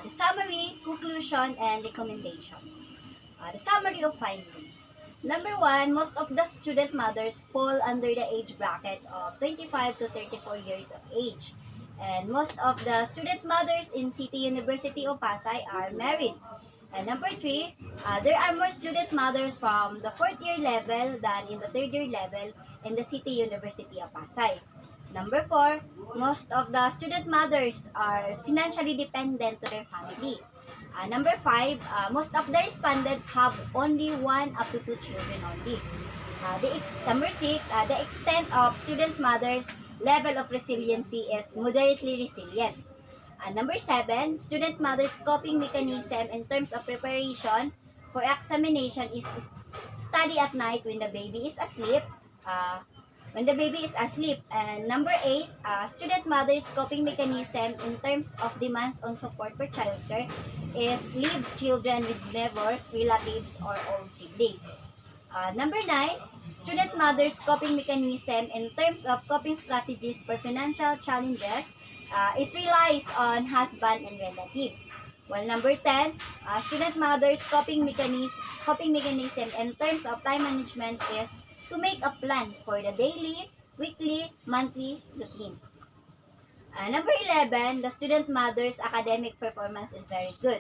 The summary, conclusion, and recommendations. The summary of findings. Number one, most of the student mothers fall under the age bracket of 25 to 34 years of age. And most of the student mothers in City University of Pasay are married. And number three, there are more student mothers from the fourth year level than in the third year level in the City University of Pasay. Number four, most of the student mothers are financially dependent to their family. Number five, most of the respondents have only one up to two children only. Number six, the extent of students' mothers' level of resiliency is moderately resilient. Number seven, student mothers' coping mechanism in terms of preparation for examination is study at night when the baby is asleep. Uh, And number eight, student mothers' coping mechanism in terms of demands on support for childcare is leaves children with neighbors, relatives, or old siblings. Number nine, student mothers' coping mechanism in terms of coping strategies for financial challenges is relies on husband and relatives. While number 10, student mothers' coping mechanism in terms of time management is to make a plan for the daily, weekly, monthly routine. Number 11, the student mother's academic performance is very good.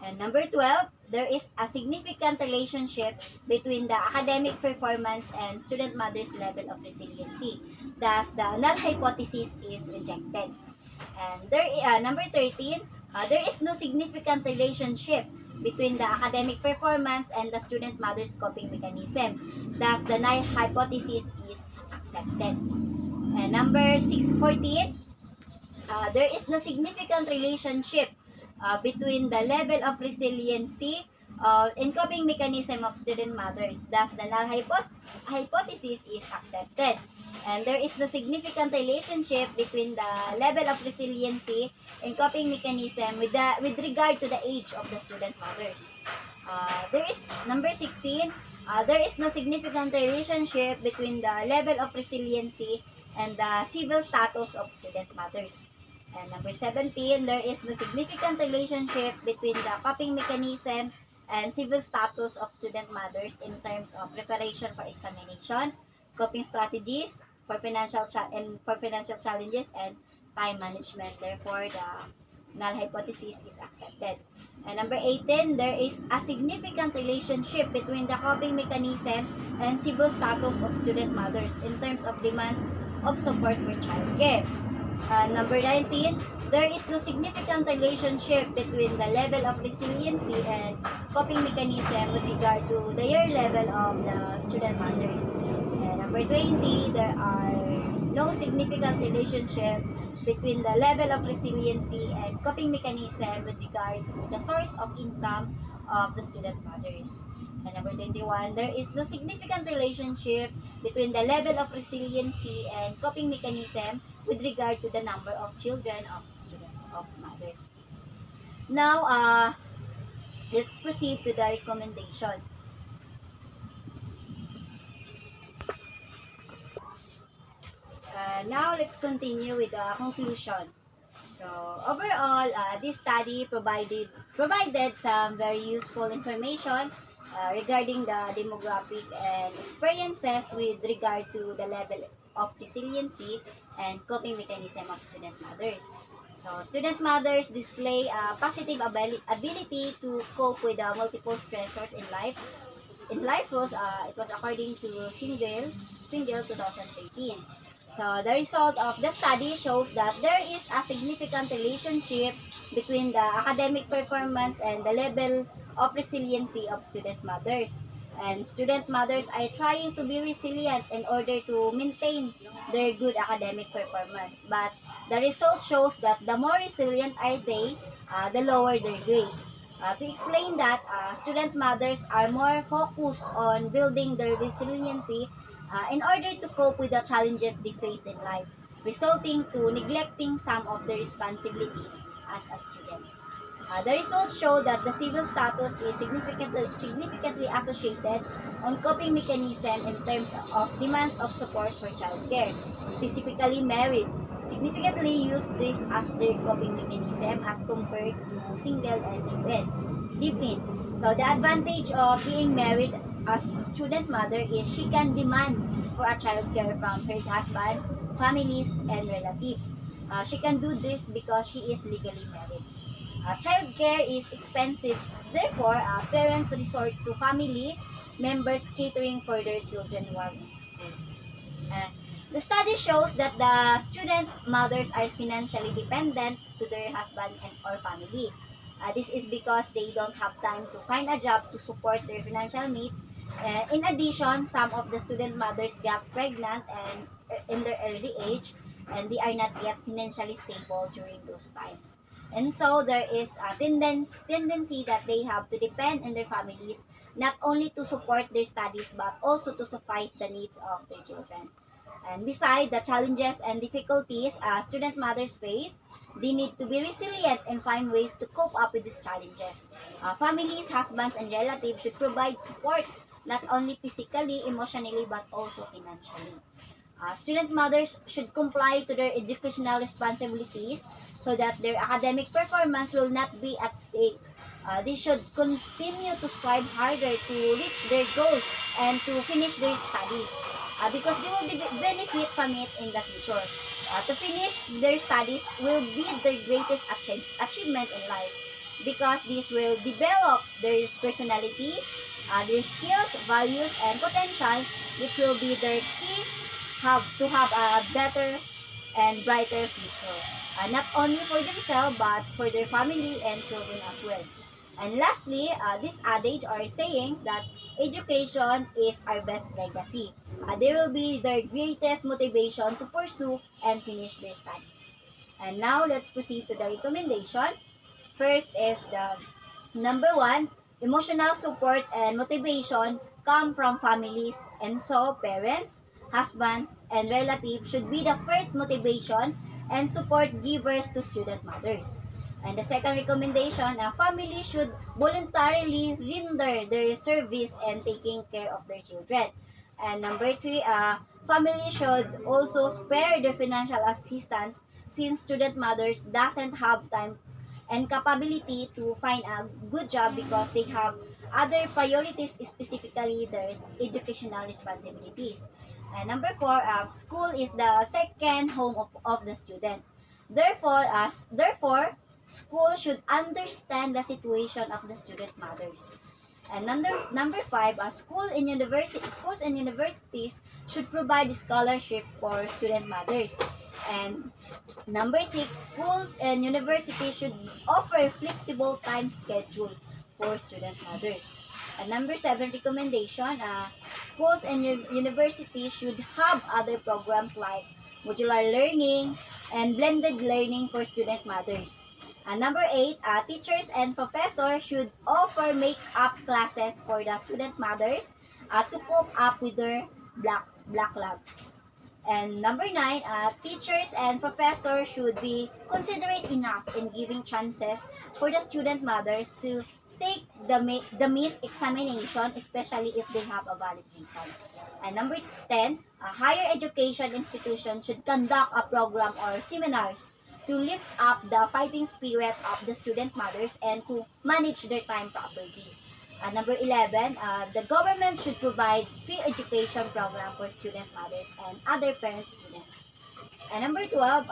And number 12, there is a significant relationship between the academic performance and student mother's level of resiliency. Thus, the null hypothesis is rejected. And number 13, there is no significant relationship between the academic performance and the student mother's coping mechanism. Thus, the null hypothesis is accepted. And number 14, there is no significant relationship between the level of resiliency and coping mechanism of student mothers. Thus, the null hypothesis is accepted. And there is no significant relationship between the level of resiliency and coping mechanism with regard to the age of the student mothers. There is number 16. There is no significant relationship between the level of resiliency and the civil status of student mothers. And number 17, there is no significant relationship between the coping mechanism and civil status of student mothers in terms of preparation for examination, coping strategies for financial challenges, and time management. Therefore, the null hypothesis is accepted. And number 18, there is a significant relationship between the coping mechanism and civil status of student mothers in terms of demands of support for childcare. Number 19, there is no significant relationship between the level of resiliency and coping mechanism with regard to the year level of the student mothers. And number 20, there are no significant relationship between the level of resiliency and coping mechanism with regard to the source of income of the student mothers. And number 21, there is no significant relationship between the level of resiliency and coping mechanism with regard to the number of children of student of mothers. Now, let's proceed to the recommendation. Now, let's continue with the conclusion. So, overall, this study provided some very useful information regarding the demographic and experiences with regard to the level of resiliency and coping mechanism of student mothers. So, student mothers display a positive ability to cope with multiple stressors in life. It was according to Swindle 2013. So, the result of the study shows that there is a significant relationship between the academic performance and the level of resiliency of student mothers. And student mothers are trying to be resilient in order to maintain their good academic performance. But the result shows that the more resilient are they, the lower their grades. To explain that, student mothers are more focused on building their resiliency in order to cope with the challenges they face in life, resulting to neglecting some of their responsibilities as a student. The results show that the civil status is significantly associated on coping mechanism in terms of demands of support for childcare, specifically married, significantly use this as their coping mechanism as compared to single and live-in. So the advantage of being married as student mother is she can demand for a child care from her husband, families, and relatives. She can do this because she is legally married. Child care is expensive. Therefore, parents resort to family members catering for their children while in school. Uh, the study shows that the student mothers are financially dependent to their husband and or family. This is because they don't have time to find a job to support their financial needs. In addition, some of the student mothers got pregnant and in their early age, and they are not yet financially stable during those times. And so there is a tendency that they have to depend on their families not only to support their studies but also to suffice the needs of their children. And beside the challenges and difficulties student mothers face, they need to be resilient and find ways to cope up with these challenges. Families, husbands, and relatives should provide support not only physically, emotionally, but also financially. Student mothers should comply to their educational responsibilities so that their academic performance will not be at stake. They should continue to strive harder to reach their goal and to finish their studies because they will benefit from it in the future. To finish their studies will be their greatest achievement in life because this will develop their personality, their skills, values, and potential, which will be their key to have a better and brighter future. Not only for themselves, but for their family and children as well. And lastly, this adage or sayings that education is our best legacy. They will be their greatest motivation to pursue and finish their studies. And now let's proceed to the recommendation. First is the number one, emotional support and motivation come from families, and so parents, husbands, and relatives should be the first motivation and support givers to student mothers. And the second recommendation, a family should voluntarily render their service and taking care of their children. And number three, family should also spare their financial assistance since student mothers doesn't have time and capability to find a good job because they have other priorities, specifically their educational responsibilities. And number four, school is the second home of the student. Therefore, school should understand the situation of the student mothers. And number five, schools and universities should provide scholarship for student mothers. And number six, schools and universities should offer flexible time schedule for student mothers. And number seven recommendation, schools and universities should have other programs like modular learning and blended learning for student mothers. And number eight, teachers and professors should offer make-up classes for the student mothers to cope up with their backlogs. And number nine, teachers and professors should be considerate enough in giving chances for the student mothers to take the missed examination, especially if they have a valid reason. And number 10, higher education institutions should conduct a program or seminars to lift up the fighting spirit of the student mothers and to manage their time properly. Number 11, the government should provide free education program for student mothers and other parent students. And number 12,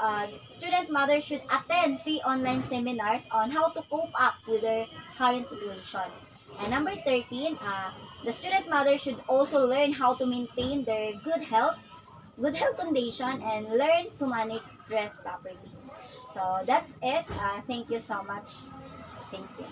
student mothers should attend free online seminars on how to cope up with their current situation. And number 13, the student mother should also learn how to maintain their good health condition, and learn to manage stress properly. So that's it. Thank you so much. Thank you.